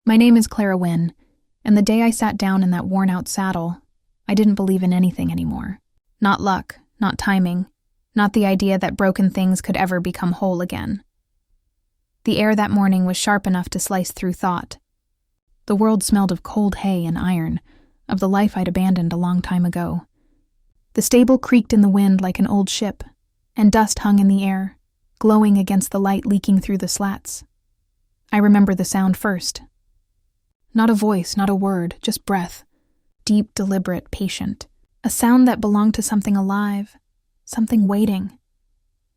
My name is Clara Wynne, and the day I sat down in that worn-out saddle, I didn't believe in anything anymore. Not luck, not timing, not the idea that broken things could ever become whole again. The air that morning was sharp enough to slice through thought. The world smelled of cold hay and iron, of the life I'd abandoned a long time ago. The stable creaked in the wind like an old ship, and dust hung in the air, glowing against the light leaking through the slats. I remember the sound first. Not a voice, not a word, just breath. Deep, deliberate, patient. A sound that belonged to something alive, something waiting.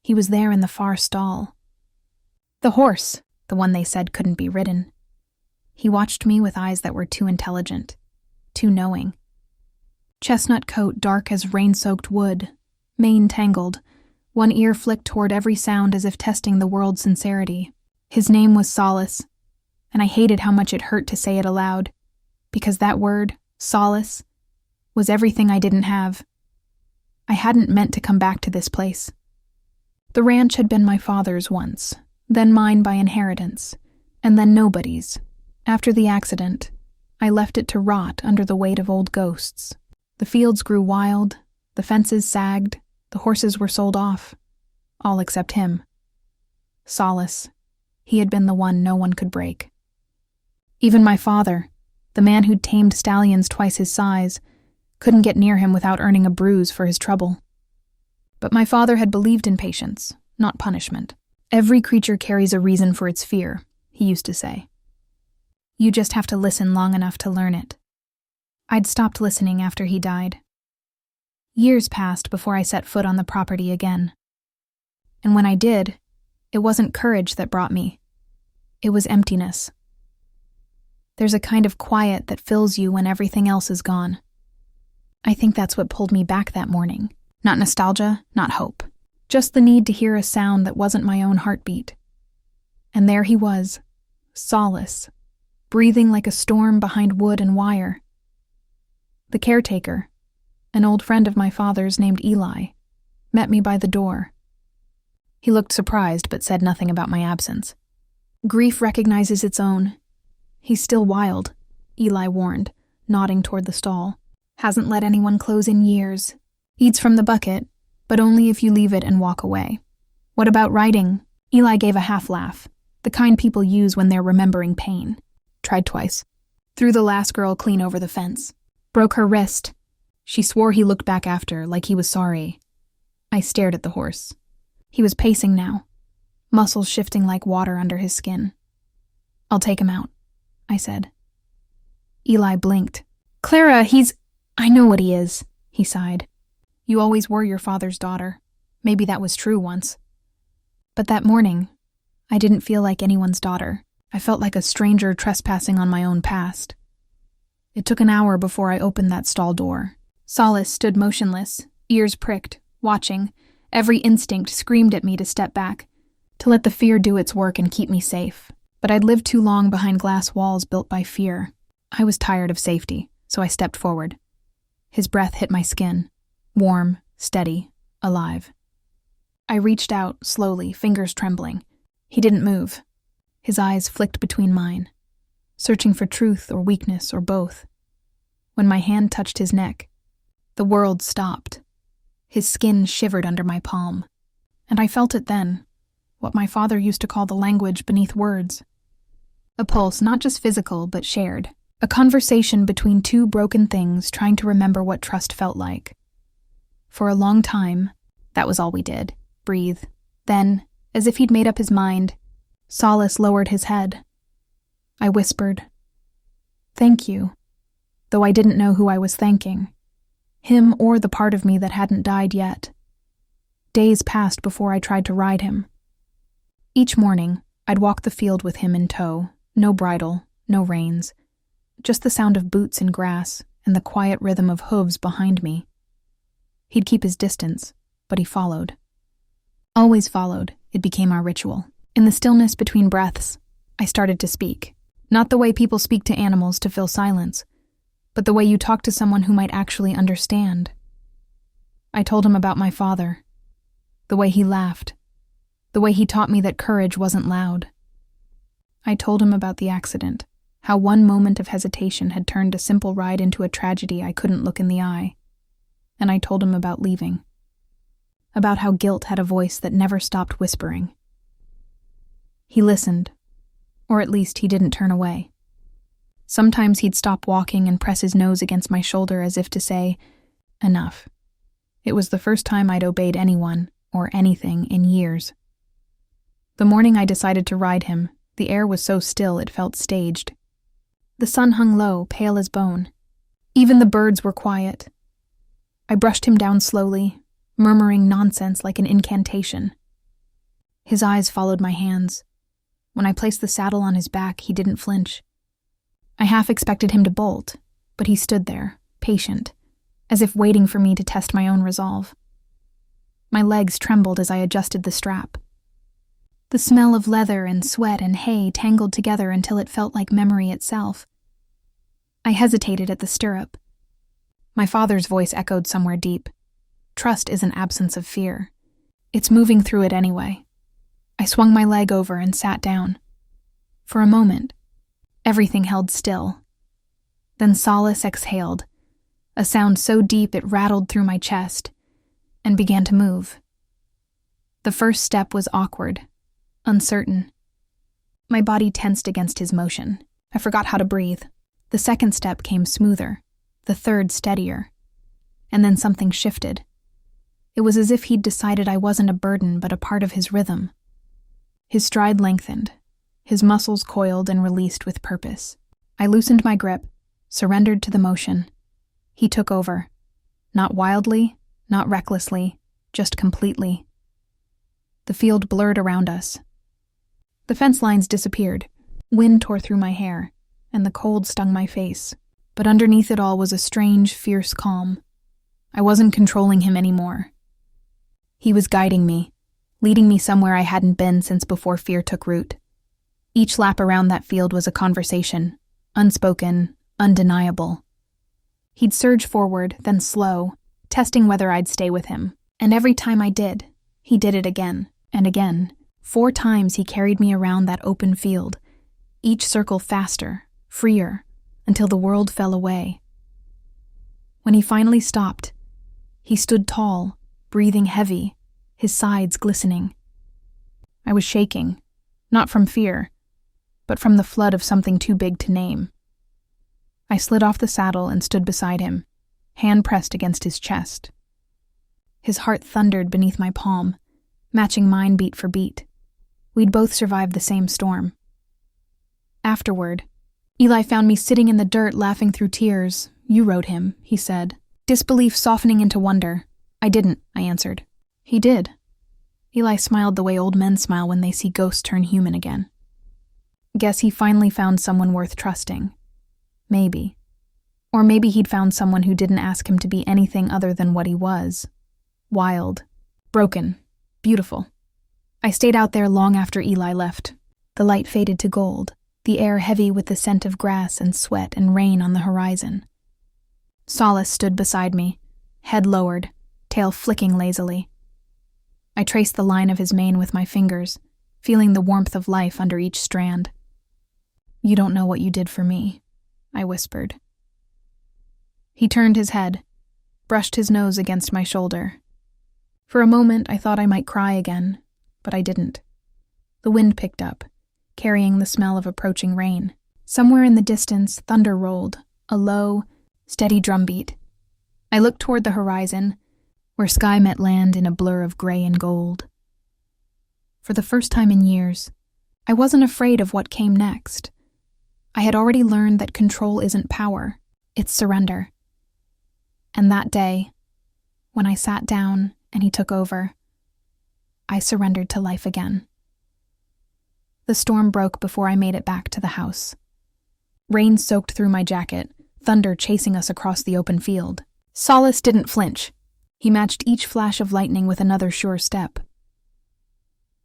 He was there in the far stall. The horse, the one they said couldn't be ridden. He watched me with eyes that were too intelligent, too knowing. Chestnut coat dark as rain-soaked wood, mane tangled, one ear flicked toward every sound as if testing the world's sincerity. His name was Solace, and I hated how much it hurt to say it aloud, because that word, solace, was everything I didn't have. I hadn't meant to come back to this place. The ranch had been my father's once, then mine by inheritance, and then nobody's. After the accident, I left it to rot under the weight of old ghosts. The fields grew wild, the fences sagged, the horses were sold off. All except him. Solace. He had been the one no one could break. Even my father, the man who'd tamed stallions twice his size, couldn't get near him without earning a bruise for his trouble. But my father had believed in patience, not punishment. Every creature carries a reason for its fear, he used to say. You just have to listen long enough to learn it. I'd stopped listening after he died. Years passed before I set foot on the property again. And when I did, it wasn't courage that brought me. It was emptiness. There's a kind of quiet that fills you when everything else is gone. I think that's what pulled me back that morning. Not nostalgia, not hope. Just the need to hear a sound that wasn't my own heartbeat. And there he was, Solace, breathing like a storm behind wood and wire. The caretaker, an old friend of my father's named Eli, met me by the door. He looked surprised but said nothing about my absence. Grief recognizes its own. He's still wild, Eli warned, nodding toward the stall. Hasn't let anyone close in years. Eats from the bucket, but only if you leave it and walk away. What about riding? Eli gave a half laugh, the kind people use when they're remembering pain. Tried twice. Threw the last girl clean over the fence. Broke her wrist. She swore he looked back after, like he was sorry. I stared at the horse. He was pacing now, muscles shifting like water under his skin. I'll take him out, I said. Eli blinked. Clara, I know what he is, he sighed. You always were your father's daughter. Maybe that was true once. But that morning, I didn't feel like anyone's daughter. I felt like a stranger trespassing on my own past. It took an hour before I opened that stall door. Solace stood motionless, ears pricked, watching. Every instinct screamed at me to step back, to let the fear do its work and keep me safe. But I'd lived too long behind glass walls built by fear. I was tired of safety, so I stepped forward. His breath hit my skin, warm, steady, alive. I reached out, slowly, fingers trembling. He didn't move. His eyes flicked between mine, searching for truth or weakness or both. When my hand touched his neck, the world stopped. His skin shivered under my palm, and I felt it then, what my father used to call the language beneath words. A pulse not just physical but shared, a conversation between two broken things trying to remember what trust felt like. For a long time, that was all we did, breathe. Then, as if he'd made up his mind, Solace lowered his head. I whispered, "Thank you," though I didn't know who I was thanking. Him or the part of me that hadn't died yet. Days passed before I tried to ride him. Each morning, I'd walk the field with him in tow, no bridle, no reins, just the sound of boots in grass and the quiet rhythm of hooves behind me. He'd keep his distance, but he followed. Always followed, it became our ritual. In the stillness between breaths, I started to speak. Not the way people speak to animals to fill silence, but the way you talk to someone who might actually understand. I told him about my father, the way he laughed, the way he taught me that courage wasn't loud. I told him about the accident, How one moment of hesitation had turned a simple ride into a tragedy I couldn't look in the eye. And I told him about leaving. About how guilt had a voice that never stopped whispering. He listened, or at least he didn't turn away. Sometimes he'd stop walking and press his nose against my shoulder as if to say, "Enough." It was the first time I'd obeyed anyone, or anything, in years. The morning I decided to ride him, the air was so still it felt staged. The sun hung low, pale as bone. Even the birds were quiet. I brushed him down slowly, murmuring nonsense like an incantation. His eyes followed my hands. When I placed the saddle on his back, he didn't flinch. I half expected him to bolt, but he stood there, patient, as if waiting for me to test my own resolve. My legs trembled as I adjusted the strap. The smell of leather and sweat and hay tangled together until it felt like memory itself. I hesitated at the stirrup. My father's voice echoed somewhere deep. Trust is an absence of fear. It's moving through it anyway. I swung my leg over and sat down. For a moment, everything held still. Then Solace exhaled, a sound so deep it rattled through my chest, and began to move. The first step was awkward, uncertain. My body tensed against his motion. I forgot how to breathe. The second step came smoother, the third steadier. And then something shifted. It was as if he'd decided I wasn't a burden but a part of his rhythm. His stride lengthened, his muscles coiled and released with purpose. I loosened my grip, surrendered to the motion. He took over. Not wildly, not recklessly, just completely. The field blurred around us. The fence lines disappeared. Wind tore through my hair, and the cold stung my face. But underneath it all was a strange, fierce calm. I wasn't controlling him anymore. He was guiding me, leading me somewhere I hadn't been since before fear took root. Each lap around that field was a conversation, unspoken, undeniable. He'd surge forward, then slow, testing whether I'd stay with him. And every time I did, he did it again and again. 4 times he carried me around that open field, each circle faster, freer, until the world fell away. When he finally stopped, he stood tall, breathing heavy, his sides glistening. I was shaking, not from fear, but from the flood of something too big to name. I slid off the saddle and stood beside him, hand pressed against his chest. His heart thundered beneath my palm, matching mine beat for beat. We'd both survived the same storm. Afterward, Eli found me sitting in the dirt laughing through tears. "You rode him," he said, disbelief softening into wonder. "I didn't," I answered. "He did." Eli smiled the way old men smile when they see ghosts turn human again. Guess he finally found someone worth trusting. Maybe. Or maybe he'd found someone who didn't ask him to be anything other than what he was. Wild. Broken. Beautiful. I stayed out there long after Eli left. The light faded to gold, the air heavy with the scent of grass and sweat and rain on the horizon. Solace stood beside me, head lowered, tail flicking lazily. I traced the line of his mane with my fingers, feeling the warmth of life under each strand. "You don't know what you did for me," I whispered. He turned his head, brushed his nose against my shoulder. For a moment I thought I might cry again, but I didn't. The wind picked up, carrying the smell of approaching rain. Somewhere in the distance, thunder rolled, a low, steady drumbeat. I looked toward the horizon, where sky met land in a blur of gray and gold. For the first time in years, I wasn't afraid of what came next. I had already learned that control isn't power, it's surrender. And that day, when I sat down and he took over, I surrendered to life again. The storm broke before I made it back to the house. Rain soaked through my jacket, thunder chasing us across the open field. Solace didn't flinch. He matched each flash of lightning with another sure step.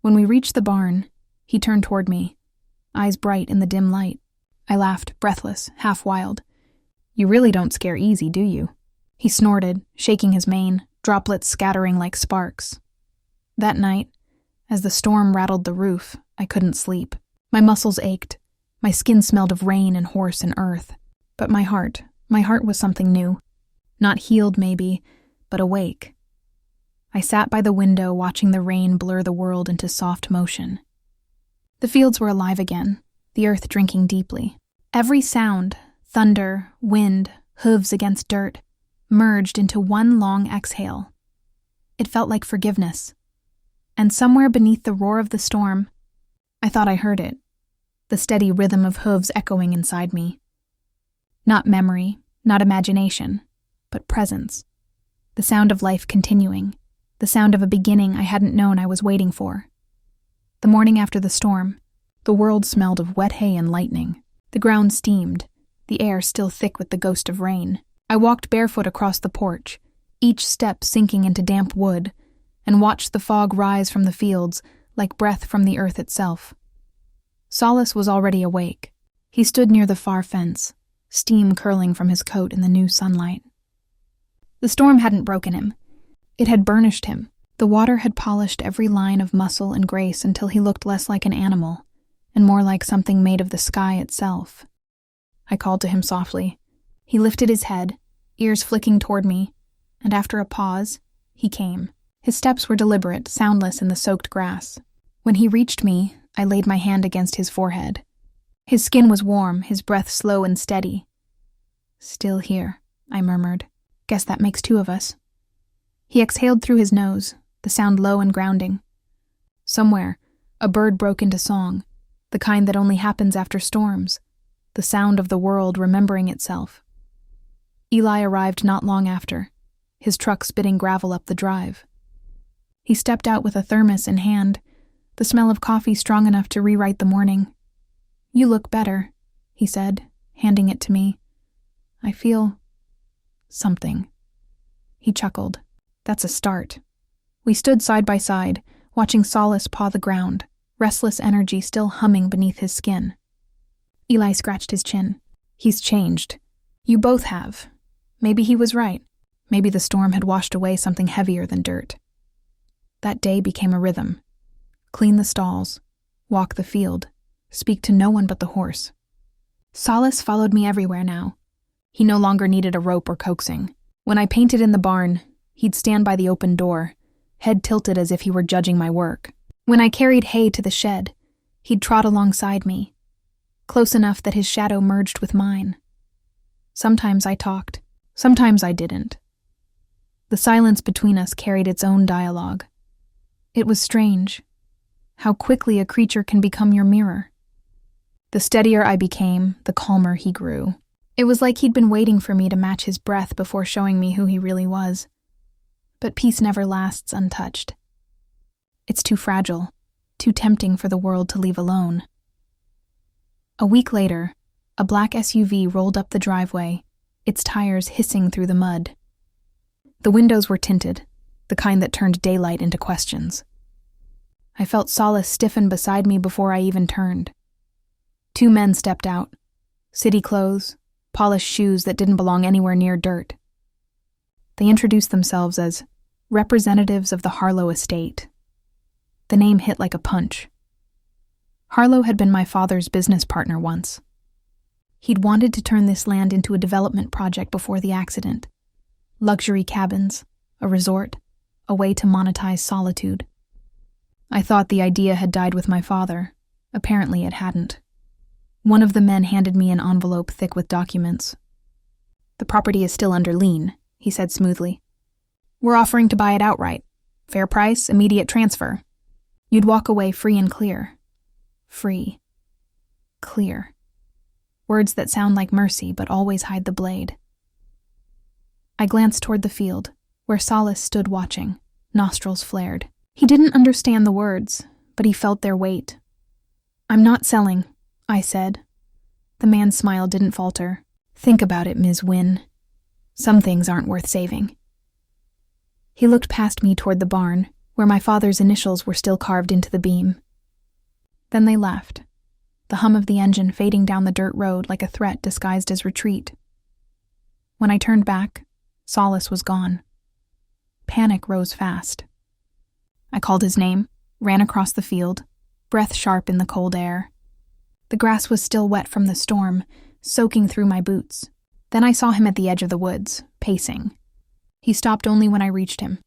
When we reached the barn, he turned toward me, eyes bright in the dim light. I laughed, breathless, half wild. "You really don't scare easy, do you?" He snorted, shaking his mane, droplets scattering like sparks. That night, as the storm rattled the roof, I couldn't sleep. My muscles ached, My skin smelled of rain and horse and earth. But my heart was something new. Not healed, maybe, but awake. I sat by the window watching the rain blur the world into soft motion. The fields were alive again, the earth drinking deeply. Every sound, thunder, wind, hooves against dirt, merged into one long exhale. It felt like forgiveness. And somewhere beneath the roar of the storm, I thought I heard it, the steady rhythm of hooves echoing inside me. Not memory, not imagination, but presence. The sound of life continuing, the sound of a beginning I hadn't known I was waiting for. The morning after the storm, the world smelled of wet hay and lightning. The ground steamed, the air still thick with the ghost of rain. I walked barefoot across the porch, each step sinking into damp wood, and watched the fog rise from the fields like breath from the earth itself. Solace was already awake. He stood near the far fence, steam curling from his coat in the new sunlight. The storm hadn't broken him. It had burnished him. The water had polished every line of muscle and grace until he looked less like an animal, and more like something made of the sky itself. I called to him softly. He lifted his head, ears flicking toward me, and after a pause, he came. His steps were deliberate, soundless in the soaked grass. When he reached me, I laid my hand against his forehead. His skin was warm, his breath slow and steady. "Still here," I murmured. "Guess that makes two of us." He exhaled through his nose, the sound low and grounding. Somewhere, a bird broke into song, the kind that only happens after storms, the sound of the world remembering itself. Eli arrived not long after, his truck spitting gravel up the drive. He stepped out with a thermos in hand, the smell of coffee strong enough to rewrite the morning. "You look better," he said, handing it to me. "I feel something." He chuckled. "That's a start." We stood side by side, watching Solace paw the ground, restless energy still humming beneath his skin. Eli scratched his chin. "He's changed. You both have. Maybe he was right. Maybe the storm had washed away something heavier than dirt." That day became a rhythm. Clean the stalls, walk the field, speak to no one but the horse. Solace followed me everywhere now. He no longer needed a rope or coaxing. When I painted in the barn, he'd stand by the open door, head tilted as if he were judging my work. When I carried hay to the shed, he'd trot alongside me, close enough that his shadow merged with mine. Sometimes I talked, sometimes I didn't. The silence between us carried its own dialogue. It was strange, how quickly a creature can become your mirror. The steadier I became, the calmer he grew. It was like he'd been waiting for me to match his breath before showing me who he really was. But peace never lasts untouched. It's too fragile, too tempting for the world to leave alone. A week later, a black SUV rolled up the driveway, its tires hissing through the mud. The windows were tinted, the kind that turned daylight into questions. I felt Solace stiffen beside me before I even turned. Two men stepped out, city clothes, polished shoes that didn't belong anywhere near dirt. They introduced themselves as representatives of the Harlow estate. The name hit like a punch. Harlow had been my father's business partner once. He'd wanted to turn this land into a development project before the accident. Luxury cabins, a resort, a way to monetize solitude. I thought the idea had died with my father. Apparently it hadn't. One of the men handed me an envelope thick with documents. "The property is still under lien," he said smoothly. "We're offering to buy it outright. Fair price, immediate transfer. You'd walk away free and clear." Free. Clear. Words that sound like mercy but always hide the blade. I glanced toward the field, where Solace stood watching, nostrils flared. He didn't understand the words, but he felt their weight. "I'm not selling," I said. The man's smile didn't falter. "Think about it, Ms. Wynne. Some things aren't worth saving." He looked past me toward the barn, where my father's initials were still carved into the beam. Then they left, the hum of the engine fading down the dirt road like a threat disguised as retreat. When I turned back, Solace was gone. Panic rose fast. I called his name, ran across the field, breath sharp in the cold air. The grass was still wet from the storm, soaking through my boots. Then I saw him at the edge of the woods, pacing. He stopped only when I reached him.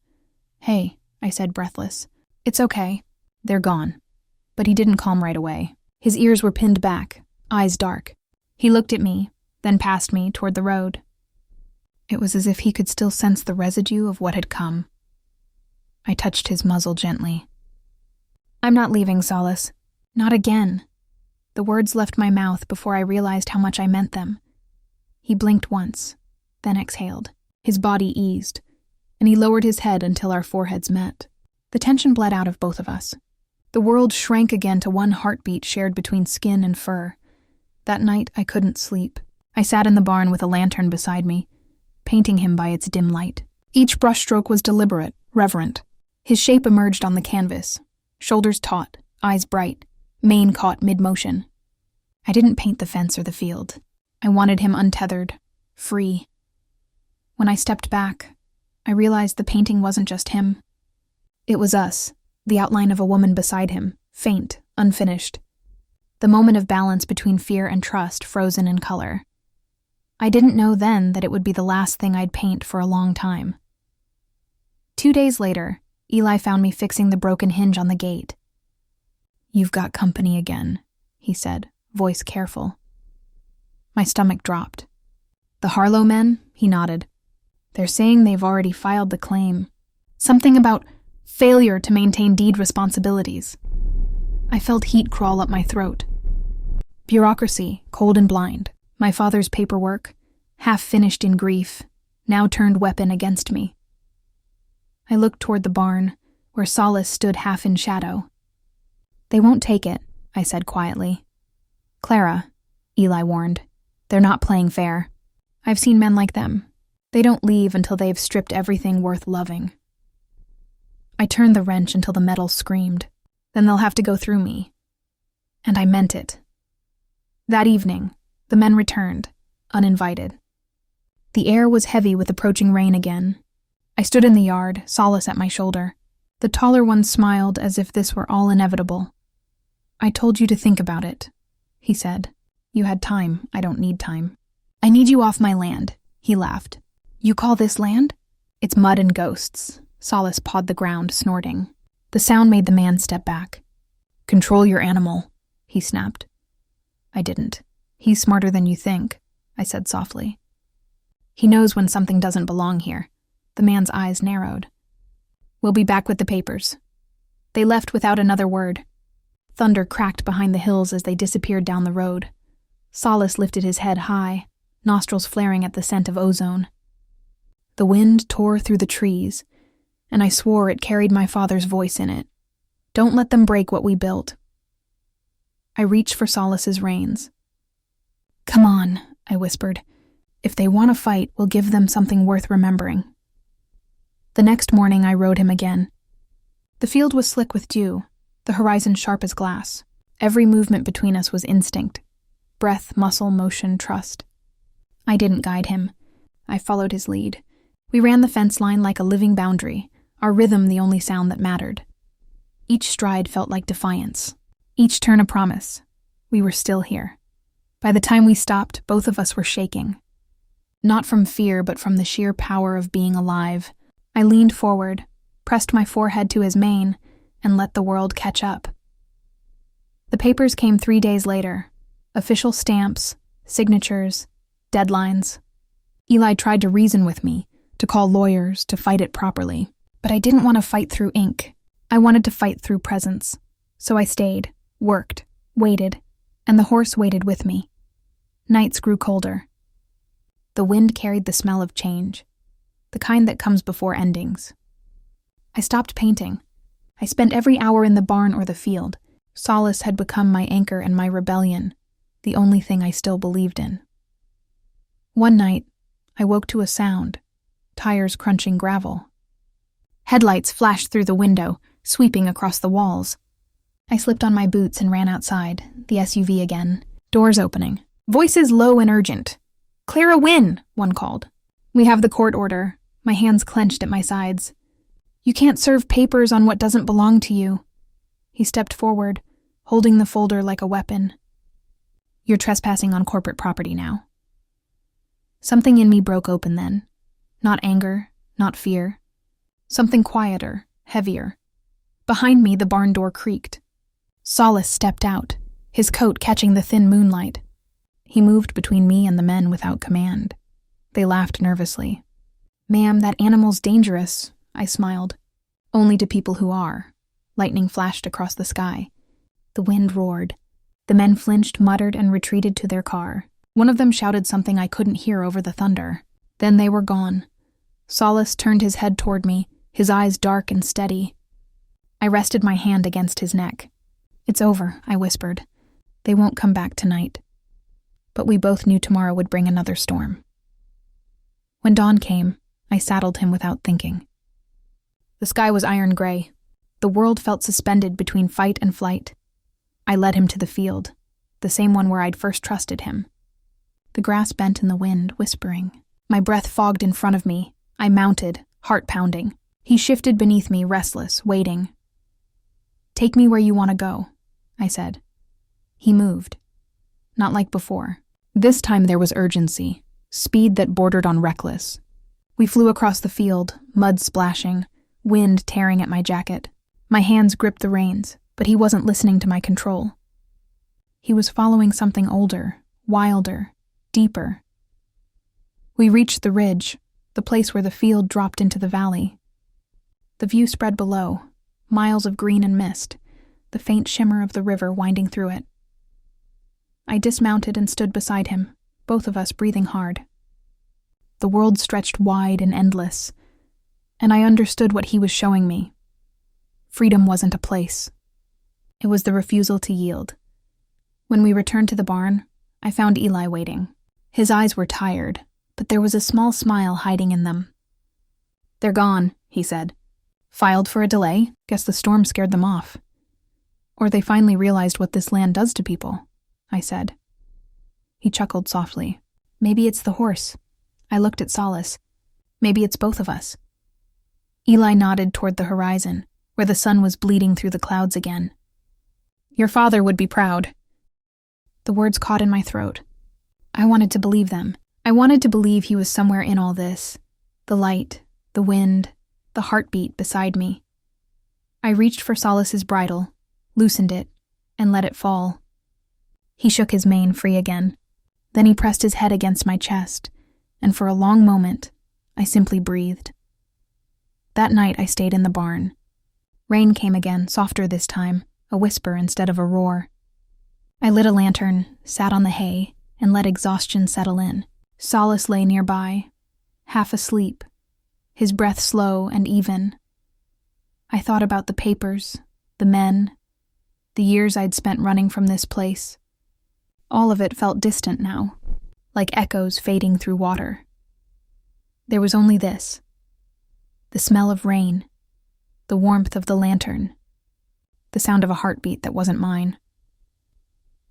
"Hey," I said, breathless. "It's okay. They're gone." But he didn't calm right away. His ears were pinned back, eyes dark. He looked at me, then past me toward the road. It was as if he could still sense the residue of what had come. I touched his muzzle gently. "I'm not leaving, Solace. Not again." The words left my mouth before I realized how much I meant them. He blinked once, then exhaled. His body eased, and he lowered his head until our foreheads met. The tension bled out of both of us. The world shrank again to one heartbeat shared between skin and fur. That night, I couldn't sleep. I sat in the barn with a lantern beside me, painting him by its dim light. Each brushstroke was deliberate, reverent. His shape emerged on the canvas, shoulders taut, eyes bright, mane caught mid-motion. I didn't paint the fence or the field. I wanted him untethered, free. When I stepped back, I realized the painting wasn't just him. It was us, the outline of a woman beside him, faint, unfinished. The moment of balance between fear and trust frozen in color. I didn't know then that it would be the last thing I'd paint for a long time. 2 days later, Eli found me fixing the broken hinge on the gate. "You've got company again," he said, voice careful. My stomach dropped. "The Harlow men?" He nodded. "They're saying they've already filed the claim. Something about failure to maintain deed responsibilities." I felt heat crawl up my throat. Bureaucracy, cold and blind. My father's paperwork, half finished in grief, now turned weapon against me. I looked toward the barn, where Solace stood half in shadow. "They won't take it," I said quietly. "Clara," Eli warned, "they're not playing fair. I've seen men like them. They don't leave until they've stripped everything worth loving." I turned the wrench until the metal screamed. Then they'll have to go through me. And I meant it. That evening, the men returned, uninvited. The air was heavy with approaching rain again. I stood in the yard, Solace at my shoulder. The taller one smiled as if this were all inevitable. "I told you to think about it," he said. "You had time. I don't need time." "I need you off my land," he laughed. "You call this land?" "It's mud and ghosts." Solace pawed the ground, snorting. The sound made the man step back. "Control your animal," he snapped. I didn't. "He's smarter than you think," I said softly. "He knows when something doesn't belong here." The man's eyes narrowed. "We'll be back with the papers." They left without another word. Thunder cracked behind the hills as they disappeared down the road. Solace lifted his head high, nostrils flaring at the scent of ozone. The wind tore through the trees, and I swore it carried my father's voice in it. "Don't let them break what we built." I reached for Solace's reins. "Come on," I whispered. "If they want to fight, we'll give them something worth remembering." The next morning I rode him again. The field was slick with dew, the horizon sharp as glass. Every movement between us was instinct. Breath, muscle, motion, trust. I didn't guide him. I followed his lead. We ran the fence line like a living boundary, our rhythm the only sound that mattered. Each stride felt like defiance. Each turn a promise. We were still here. By the time we stopped, both of us were shaking. Not from fear, but from the sheer power of being alive. I leaned forward, pressed my forehead to his mane, and let the world catch up. The papers came 3 days later. Official stamps, signatures, deadlines. Eli tried to reason with me, to call lawyers, to fight it properly. But I didn't want to fight through ink. I wanted to fight through presence. So I stayed, worked, waited, and the horse waited with me. Nights grew colder. The wind carried the smell of change, the kind that comes before endings. I stopped painting. I spent every hour in the barn or the field. Solace had become my anchor and my rebellion, the only thing I still believed in. One night, I woke to a sound, tires crunching gravel. Headlights flashed through the window, sweeping across the walls. I slipped on my boots and ran outside, the SUV again, doors opening. Voices low and urgent. "Clara Wynne," one called. "We have the court order," my hands clenched at my sides. "You can't serve papers on what doesn't belong to you." He stepped forward, holding the folder like a weapon. You're trespassing on corporate property now." Something in me broke open then. Not anger, not fear. Something quieter, heavier. Behind me, the barn door creaked. Solace stepped out, his coat catching the thin moonlight. He moved between me and the men without command. They laughed nervously. "Ma'am, that animal's dangerous," I smiled. "Only to people who are." Lightning flashed across the sky. The wind roared. The men flinched, muttered, and retreated to their car. One of them shouted something I couldn't hear over the thunder. Then they were gone. Solace turned his head toward me, his eyes dark and steady. I rested my hand against his neck. "It's over," I whispered. "They won't come back tonight." But we both knew tomorrow would bring another storm. When dawn came, I saddled him without thinking. The sky was iron gray. The world felt suspended between fight and flight. I led him to the field, the same one where I'd first trusted him. The grass bent in the wind, whispering. My breath fogged in front of me. I mounted, heart pounding. He shifted beneath me, restless, waiting. "Take me where you want to go," I said. He moved. Not like before. This time there was urgency, speed that bordered on reckless. We flew across the field, mud splashing, wind tearing at my jacket. My hands gripped the reins, but he wasn't listening to my control. He was following something older, wilder, deeper. We reached the ridge, the place where the field dropped into the valley. The view spread below, miles of green and mist, the faint shimmer of the river winding through it. I dismounted and stood beside him, both of us breathing hard. The world stretched wide and endless, and I understood what he was showing me. Freedom wasn't a place. It was the refusal to yield. When we returned to the barn, I found Eli waiting. His eyes were tired, but there was a small smile hiding in them. "They're gone," he said. "Filed for a delay? Guess the storm scared them off." "Or they finally realized what this land does to people," I said. He chuckled softly. "Maybe it's the horse." I looked at Solace. "Maybe it's both of us." Eli nodded toward the horizon, where the sun was bleeding through the clouds again. "Your father would be proud." The words caught in my throat. I wanted to believe them. I wanted to believe he was somewhere in all this. The light, the wind, the heartbeat beside me. I reached for Solace's bridle, loosened it, and let it fall. He shook his mane free again. Then he pressed his head against my chest, and for a long moment, I simply breathed. That night I stayed in the barn. Rain came again, softer this time, a whisper instead of a roar. I lit a lantern, sat on the hay, and let exhaustion settle in. Solace lay nearby, half asleep, his breath slow and even. I thought about the papers, the men, the years I'd spent running from this place. All of it felt distant now, like echoes fading through water. There was only this: the smell of rain, the warmth of the lantern, the sound of a heartbeat that wasn't mine.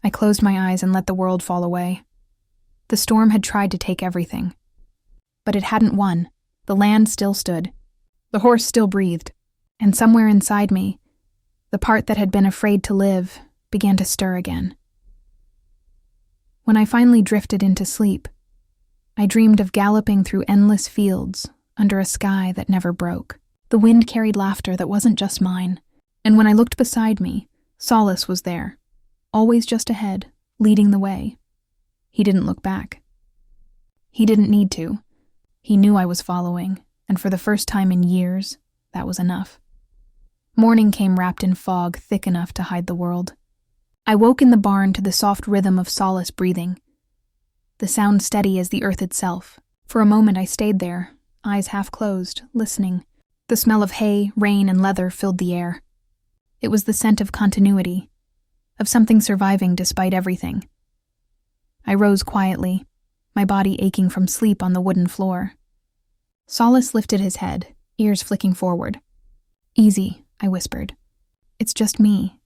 I closed my eyes and let the world fall away. The storm had tried to take everything. But it hadn't won. The land still stood. The horse still breathed. And somewhere inside me, the part that had been afraid to live began to stir again. When I finally drifted into sleep, I dreamed of galloping through endless fields under a sky that never broke. The wind carried laughter that wasn't just mine. And when I looked beside me, Solace was there, always just ahead, leading the way. He didn't look back. He didn't need to. He knew I was following, and for the first time in years, that was enough. Morning came wrapped in fog thick enough to hide the world. I woke in the barn to the soft rhythm of Solace breathing, the sound steady as the earth itself. For a moment I stayed there, eyes half closed, listening. The smell of hay, rain, and leather filled the air. It was the scent of continuity, of something surviving despite everything. I rose quietly, my body aching from sleep on the wooden floor. Solace lifted his head, ears flicking forward. "Easy," I whispered. "It's just me."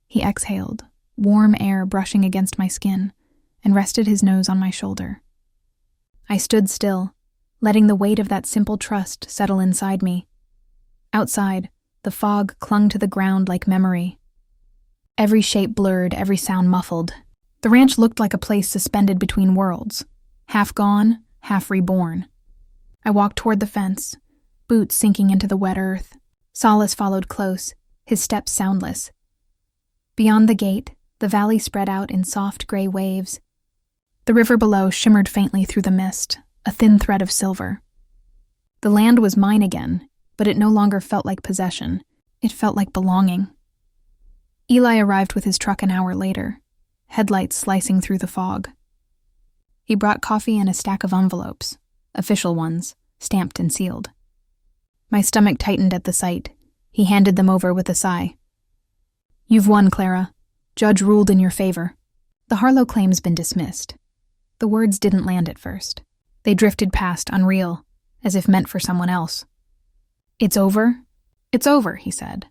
He exhaled, warm air brushing against my skin, and rested his nose on my shoulder. I stood still, letting the weight of that simple trust settle inside me. Outside, the fog clung to the ground like memory. Every shape blurred, every sound muffled. The ranch looked like a place suspended between worlds, half gone, half reborn. I walked toward the fence, boots sinking into the wet earth. Solace followed close, his steps soundless. Beyond the gate, the valley spread out in soft gray waves. The river below shimmered faintly through the mist, a thin thread of silver. The land was mine again, but it no longer felt like possession. It felt like belonging. Eli arrived with his truck an hour later, headlights slicing through the fog. He brought coffee and a stack of envelopes, official ones, stamped and sealed. My stomach tightened at the sight. He handed them over with a sigh. "You've won, Clara. Judge ruled in your favor." The Harlow claim's been dismissed. The words didn't land at first. They drifted past, unreal, as if meant for someone else. "It's over?" "It's over," he said.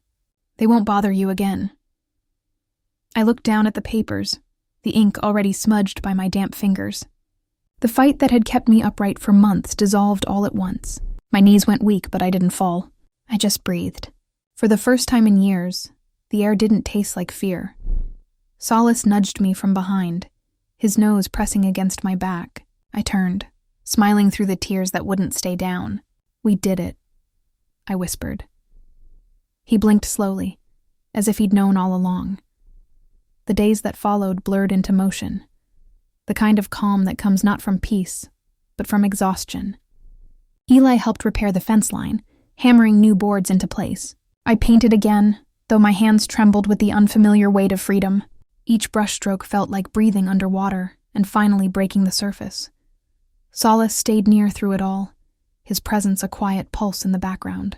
"They won't bother you again." I looked down at the papers, the ink already smudged by my damp fingers. The fight that had kept me upright for months dissolved all at once. My knees went weak, but I didn't fall. I just breathed. For the first time in years, the air didn't taste like fear. Solace nudged me from behind, his nose pressing against my back. I turned, smiling through the tears that wouldn't stay down. "We did it," I whispered. He blinked slowly, as if he'd known all along. The days that followed blurred into motion, the kind of calm that comes not from peace, but from exhaustion. Eli helped repair the fence line, hammering new boards into place. I painted again, though my hands trembled with the unfamiliar weight of freedom. Each brushstroke felt like breathing underwater and finally breaking the surface. Solace stayed near through it all, his presence a quiet pulse in the background.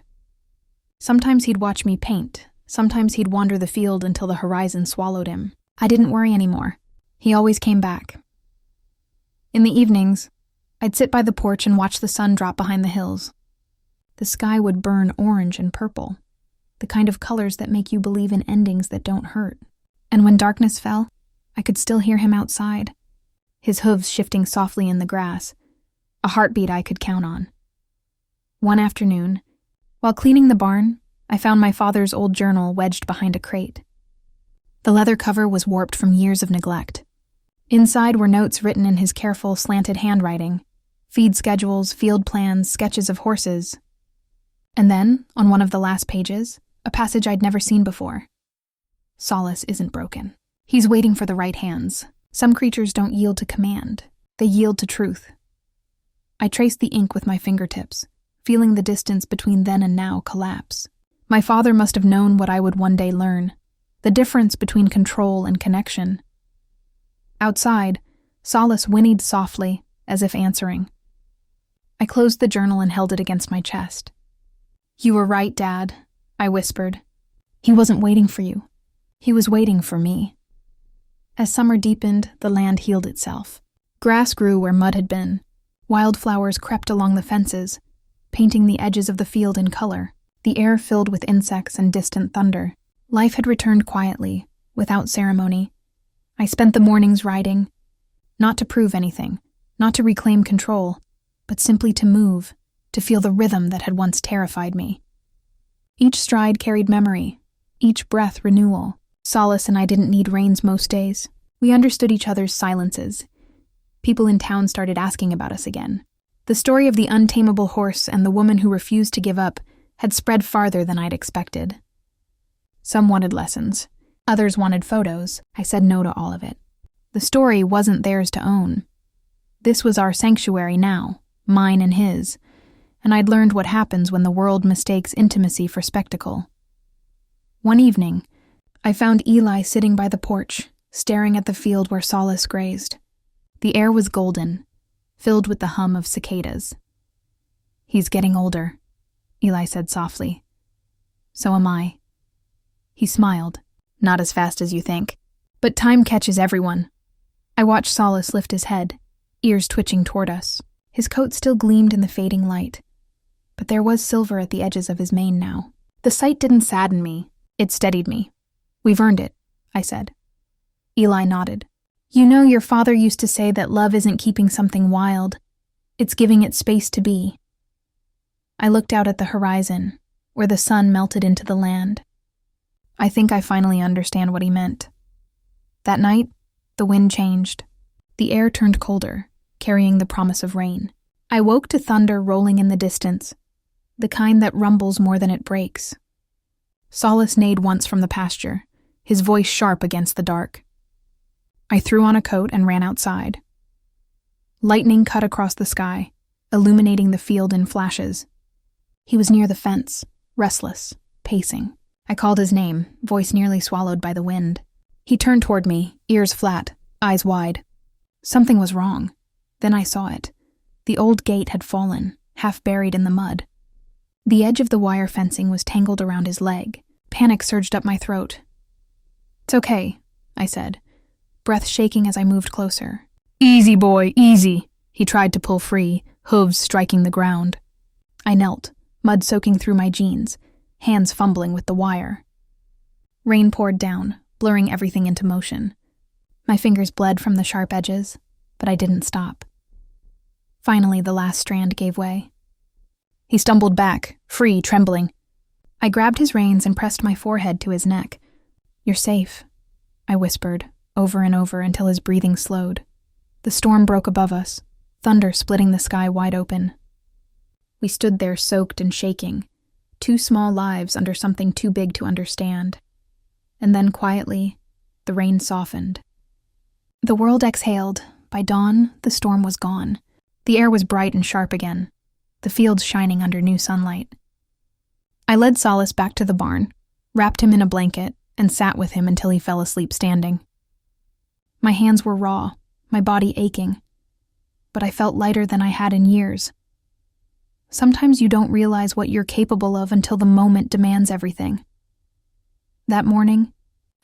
Sometimes he'd watch me paint, sometimes he'd wander the field until the horizon swallowed him. I didn't worry anymore. He always came back. In the evenings, I'd sit by the porch and watch the sun drop behind the hills. The sky would burn orange and purple, the kind of colors that make you believe in endings that don't hurt. And when darkness fell, I could still hear him outside, his hooves shifting softly in the grass, a heartbeat I could count on. One afternoon, while cleaning the barn, I found my father's old journal wedged behind a crate. The leather cover was warped from years of neglect. Inside were notes written in his careful, slanted handwriting, feed schedules, field plans, sketches of horses. And then, on one of the last pages, a passage I'd never seen before. "Solace isn't broken. He's waiting for the right hands. Some creatures don't yield to command. They yield to truth." I traced the ink with my fingertips, feeling the distance between then and now collapse. My father must have known what I would one day learn, the difference between control and connection. Outside, Solace whinnied softly, as if answering. I closed the journal and held it against my chest. "You were right, Dad," I whispered. "He wasn't waiting for you. He was waiting for me." As summer deepened, the land healed itself. Grass grew where mud had been. Wildflowers crept along the fences, painting the edges of the field in color. The air filled with insects and distant thunder. Life had returned quietly, without ceremony. I spent the mornings riding, not to prove anything, not to reclaim control, but simply to move, to feel the rhythm that had once terrified me. Each stride carried memory, each breath renewal. Solace and I didn't need reins most days. We understood each other's silences. People in town started asking about us again. The story of the untamable horse and the woman who refused to give up had spread farther than I'd expected. Some wanted lessons. Others wanted photos. I said no to all of it. The story wasn't theirs to own. This was our sanctuary now, mine and his, and I'd learned what happens when the world mistakes intimacy for spectacle. One evening, I found Eli sitting by the porch, staring at the field where Solace grazed. The air was golden, filled with the hum of cicadas. "He's getting older," Eli said softly. "So am I." He smiled. "Not as fast as you think. But time catches everyone." I watched Solace lift his head, ears twitching toward us. His coat still gleamed in the fading light, but there was silver at the edges of his mane now. The sight didn't sadden me. It steadied me. "We've earned it," I said. Eli nodded. "You know, your father used to say that love isn't keeping something wild. It's giving it space to be." I looked out at the horizon, where the sun melted into the land. I think I finally understand what he meant. That night, The wind changed. The air turned colder, carrying the promise of rain. I woke to thunder rolling in the distance, the kind that rumbles more than it breaks. Solace neighed once from the pasture, his voice sharp against the dark. I threw on a coat and ran outside. Lightning cut across the sky, illuminating the field in flashes. He was near the fence, restless, pacing. I called his name, voice nearly swallowed by the wind. He turned toward me, ears flat, eyes wide. Something was wrong. Then I saw it. The old gate had fallen, half buried in the mud. The edge of the wire fencing was tangled around his leg. Panic surged up my throat. "It's okay," I said, breath shaking as I moved closer. "Easy, boy, easy." He tried to pull free, hooves striking the ground. I knelt, mud soaking through my jeans, hands fumbling with the wire. Rain poured down, blurring everything into motion. My fingers bled from the sharp edges, but I didn't stop. Finally, the last strand gave way. He stumbled back, free, trembling. I grabbed his reins and pressed my forehead to his neck. "You're safe," I whispered, over and over until his breathing slowed. The storm broke above us, thunder splitting the sky wide open. We stood there soaked and shaking, two small lives under something too big to understand. And then quietly, the rain softened. The world exhaled. By dawn, the storm was gone. The air was bright and sharp again, the fields shining under new sunlight. I led Solace back to the barn, wrapped him in a blanket, and sat with him until he fell asleep standing. My hands were raw, my body aching, but I felt lighter than I had in years. Sometimes you don't realize what you're capable of until the moment demands everything. That morning,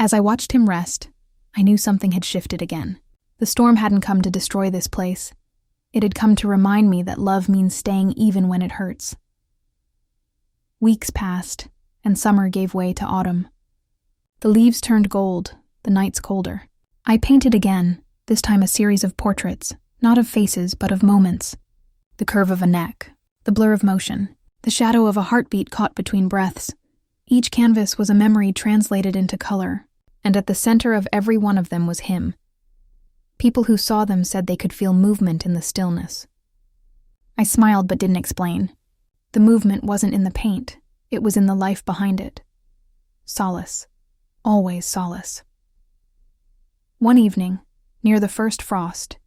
as I watched him rest, I knew something had shifted again. The storm hadn't come to destroy this place. It had come to remind me that love means staying even when it hurts. Weeks passed, and summer gave way to autumn. The leaves turned gold, the nights colder. I painted again, this time a series of portraits, not of faces, but of moments. The curve of a neck, the blur of motion, the shadow of a heartbeat caught between breaths. Each canvas was a memory translated into color, and at the center of every one of them was him. People who saw them said they could feel movement in the stillness. I smiled but didn't explain. The movement wasn't in the paint, it was in the life behind it. Solace. Always solace. One evening, near the first frost,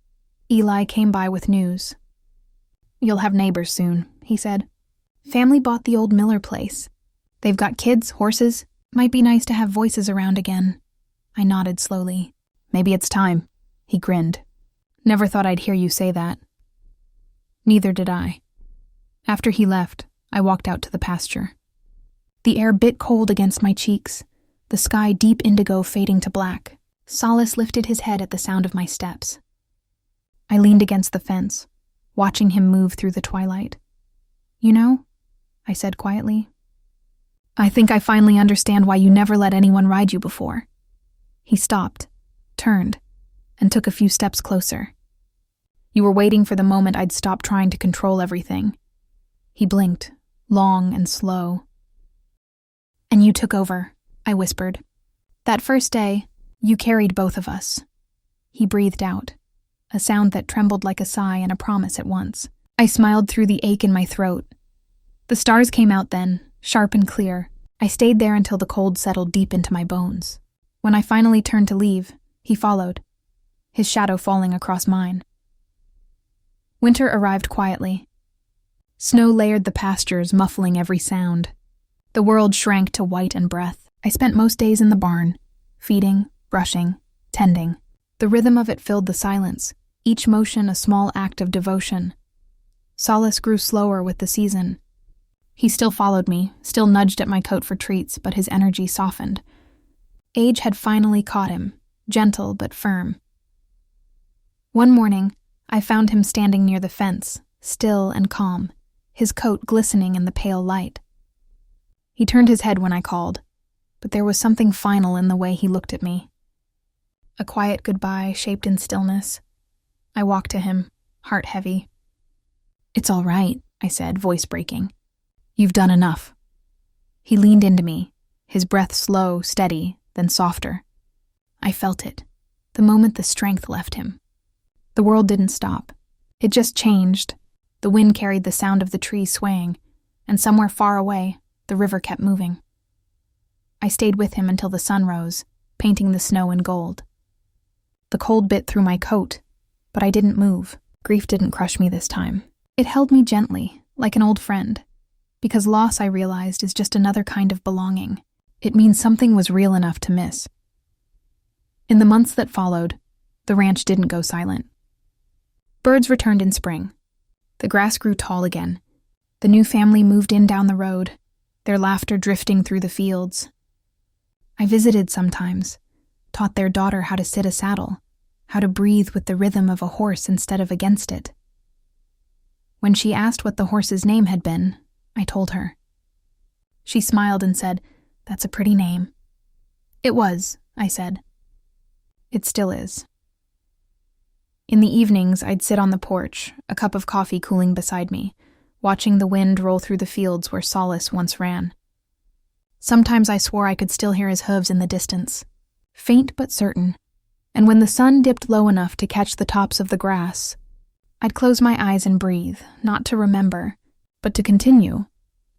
Eli came by with news. "You'll have neighbors soon," he said. "Family bought the old Miller place. They've got kids, horses. Might be nice to have voices around again." I nodded slowly. "Maybe it's time." He grinned. "Never thought I'd hear you say that." Neither did I. After he left, I walked out to the pasture. The air bit cold against my cheeks, the sky deep indigo fading to black. Solace lifted his head at the sound of my steps. I leaned against the fence, watching him move through the twilight. "You know," I said quietly, "I think I finally understand why you never let anyone ride you before." He stopped, turned, and took a few steps closer. "You were waiting for the moment I'd stop trying to control everything." He blinked, long and slow. "And you took over," I whispered. "That first day, you carried both of us." He breathed out, a sound that trembled like a sigh and a promise at once. I smiled through the ache in my throat. The stars came out then, sharp and clear. I stayed there until the cold settled deep into my bones. When I finally turned to leave, he followed, his shadow falling across mine. Winter arrived quietly. Snow layered the pastures, muffling every sound. The world shrank to white and breath. I spent most days in the barn, feeding, brushing, tending. The rhythm of it filled the silence, each motion a small act of devotion. Solace grew slower with the season. He still followed me, still nudged at my coat for treats, but his energy softened. Age had finally caught him, gentle but firm. One morning, I found him standing near the fence, still and calm, his coat glistening in the pale light. He turned his head when I called, but there was something final in the way he looked at me. A quiet goodbye shaped in stillness. I walked to him, heart heavy. "It's all right," I said, voice breaking. "You've done enough." He leaned into me, his breath slow, steady, then softer. I felt it, the moment the strength left him. The world didn't stop. It just changed. The wind carried the sound of the trees swaying, and somewhere far away, the river kept moving. I stayed with him until the sun rose, painting the snow in gold. The cold bit through my coat, but I didn't move. Grief didn't crush me this time. It held me gently, like an old friend, because loss, I realized, is just another kind of belonging. It means something was real enough to miss. In the months that followed, the ranch didn't go silent. Birds returned in spring. The grass grew tall again. The new family moved in down the road, their laughter drifting through the fields. I visited sometimes, taught their daughter how to sit a saddle, how to breathe with the rhythm of a horse instead of against it. When she asked what the horse's name had been, I told her. She smiled and said, "That's a pretty name." "It was," I said. "It still is." In the evenings, I'd sit on the porch, a cup of coffee cooling beside me, watching the wind roll through the fields where Solace once ran. Sometimes I swore I could still hear his hooves in the distance, faint but certain, and when the sun dipped low enough to catch the tops of the grass, I'd close my eyes and breathe, not to remember, but to continue.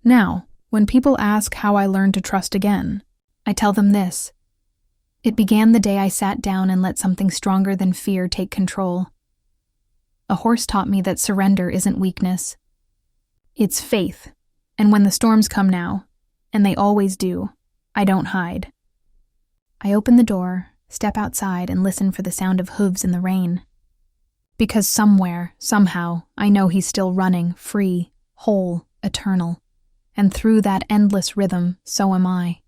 Now, when people ask how I learned to trust again, I tell them this. It began the day I sat down and let something stronger than fear take control. A horse taught me that surrender isn't weakness. It's faith, and when the storms come now, and they always do, I don't hide. I open the door, step outside, and listen for the sound of hooves in the rain. Because somewhere, somehow, I know he's still running, free, whole, eternal. And through that endless rhythm, so am I.